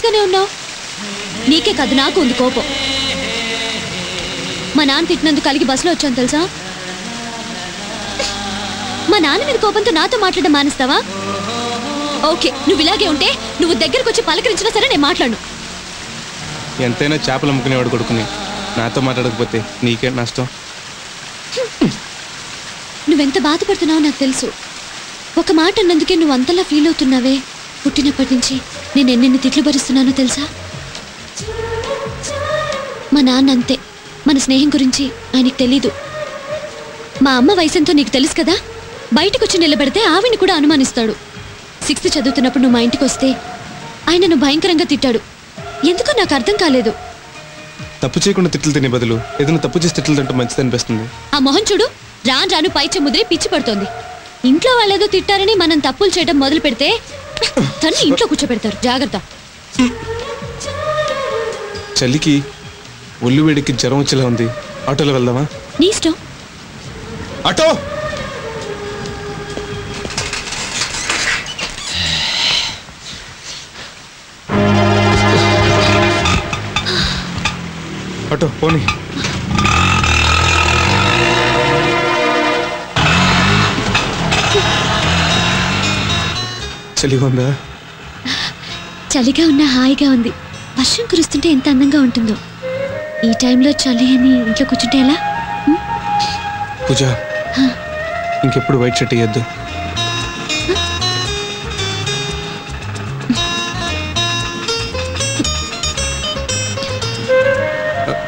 సైలెంట్గానే ఉన్నావు? నీకే కాదు, నాకు ఉంది కోపం. మా నాన్న తిట్టినందుకు కలిగి బస్సులో వచ్చాను తెలుసా? మా నాన్న మీద కోపంతో నాతో మాట్లాడడం మానేస్తావా? ఓకే, నువ్వు ఇలాగే ఉంటే నువ్వు దగ్గరకు వచ్చి పలకరించినా సరే నేను మాట్లాడను. ఎంతైనా చేపలు అమ్ముకునేవాడు కొడుకుని, నాతో మాట్లాడకపోతే నీకే నష్టం. నువ్వెంత బాధపడుతున్నావో నాకు తెలుసు. ఒక మాట అన్నందుకే నువ్వు అంతలా ఫీల్ అవుతున్నావే. పుట్టినప్పటి నుంచి నేను ఎన్నెన్ని తిట్లు భరిస్తున్నానో తెలుసా? మా నాన్న అంతే. మన స్నేహం గురించి ఆయనకు తెలీదు. మా అమ్మ వయసంతో నీకు తెలుసు కదా. బయటకు వచ్చి నిలబెడితే ఆవిని కూడా అనుమానిస్తాడు. 6th చదువుతున్నప్పుడు నువ్వు మా ఇంటికి వస్తే ఆయనను భయంకరంగా తిట్టాడు. ఎందుకో నాకు అర్థం కాలేదు. తప్పు చేయకుండా తిట్లు తినే బదులు ఏదైనా తప్పు చేసి తిట్లు తింటే మంచిది అనిపిస్తుంది. ఆ మొహం చూడు, రాను రాను పై చెముద్రి పిచ్చి పడుతోంది. ఇంట్లో వాళ్ళేదో తిట్టారని మనం తప్పులు చేయడం మొదలు పెడితే తన్ని ఇంట్లో కూర్చోబెడతారు. జాగ్రత్త. చలికి ఒళ్ళు వేడికి జ్వరం వచ్చేలా ఉంది. ఆటోలో వెళ్దామా? నీ ఇష్టం. ఆటో. ఆటో పోనీ. చలిగా ఉందా? చలిగా ఉన్నా హాయిగా ఉంది. వర్షం కురుస్తుంటే ఎంత అందంగా ఉంటుందో. ఈ టైంలో చలి అని ఇంట్లో కూర్చుంటే ఎలా? పూజ, ఇంకెప్పుడు వైట్ షర్ట్ వేయద్దు.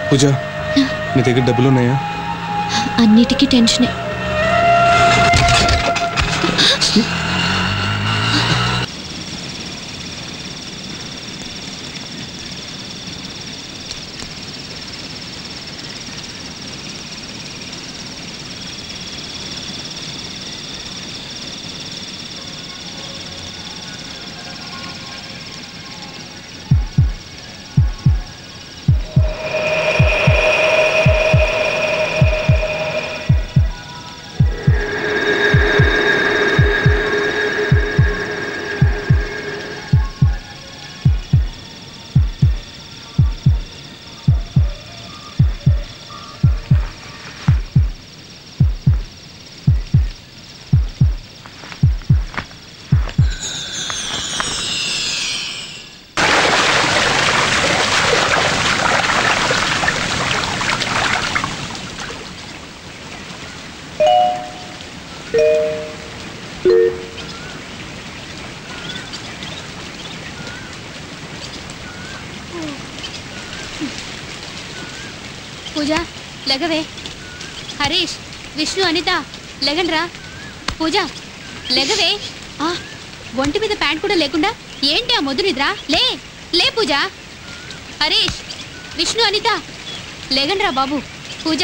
పూజ, నీ దగ్గర డబ్బులు ఉన్నాయా? అన్నిటికీ టెన్షనే. పూజ లెగవే. హరీష్, విష్ణు, అనిత లెగండ్రా. పూజ లెగవే. ఒంటి మీద ప్యాంట్ కూడా లేకుండా ఏంటి ఆ మొద్దు నిద్ర? లే లే పూజ. హరీష్, విష్ణు, అనిత లెగండ్రా బాబు. పూజ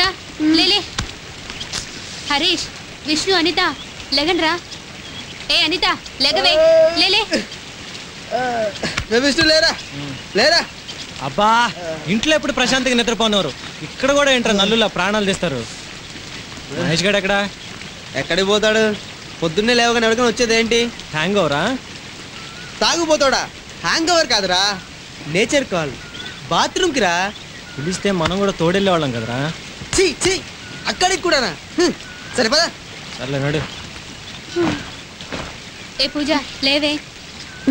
లేలే. హరీష్, విష్ణు, అనిత లెగండ్రా. ఏ అనిత లెగవే. లేలే. విష్ణు లేరా లేరా. అబ్బా, ఇంట్లో ఎప్పుడు ప్రశాంతంగా నిద్రపోనవరు, ఇక్కడ కూడా ఏంట్రా నల్లులా ప్రాణాలు తీస్తారు. మహేష్ గడు ఎక్కడా? ఎక్కడికి పోతాడు? పొద్దున్నే లేవగానే ఎవరికైనా వచ్చేది ఏంటి? హ్యాంగ్ ఓవరా? తాగుపోతాడా? హ్యాంగ్ ఓవర్ కాదురా, నేచర్ కాల్. బాత్రూమ్కి రా. పిలిస్తే మనం కూడా తోడెళ్ళే వాళ్ళం కదరా. చీ చీ, అక్కడికి కూడానా? సరిపదా. సర్లే నడు. ఏ పూజ లేవే.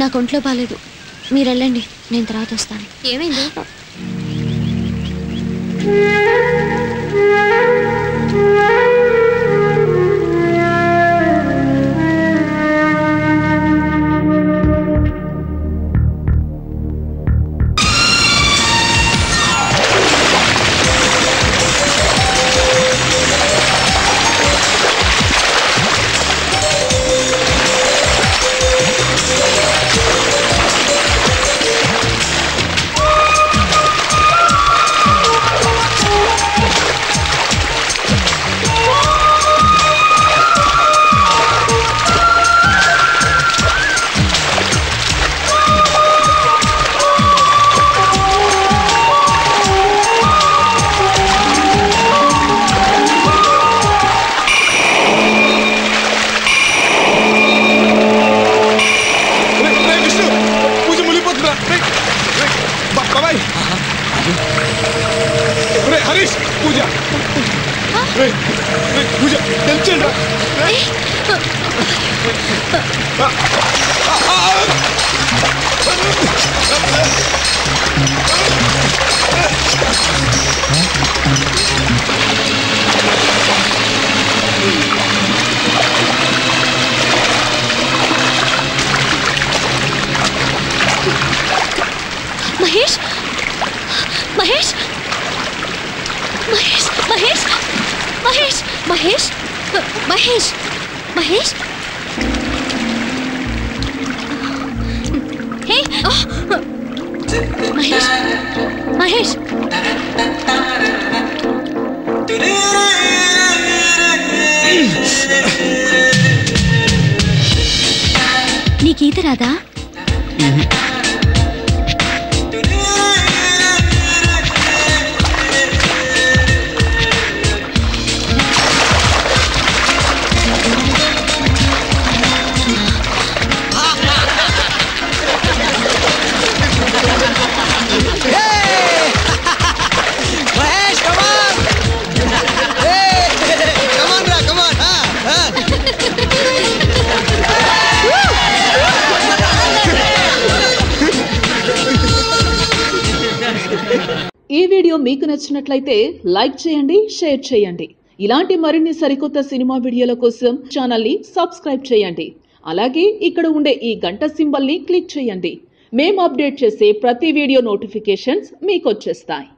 నాకు ఒంట్లో బాలేదు, మీరు వెళ్ళండి, నేను తర్వాత వస్తాను. ఏమైంది? పూజ తెలిసేంట్రా మహేష్ మహేష్ మహేష్ మహేష్ మహేష్ మహేష్ మహేష్ మహేష్ హే మహేష్ మహేష్ నీకు ఈత రాదా? ఈ వీడియో మీకు నచ్చినట్లయితే లైక్ చేయండి, షేర్ చేయండి. ఇలాంటి మరిన్ని సరికొత్త సినిమా వీడియోల కోసం ఛానల్ ని సబ్స్క్రైబ్ చేయండి. అలాగే ఇక్కడ ఉండే ఈ గంట సింబల్ ని క్లిక్ చేయండి. మేము అప్డేట్ చేసే ప్రతి వీడియో నోటిఫికేషన్స్ మీకు వచ్చేస్తాయి.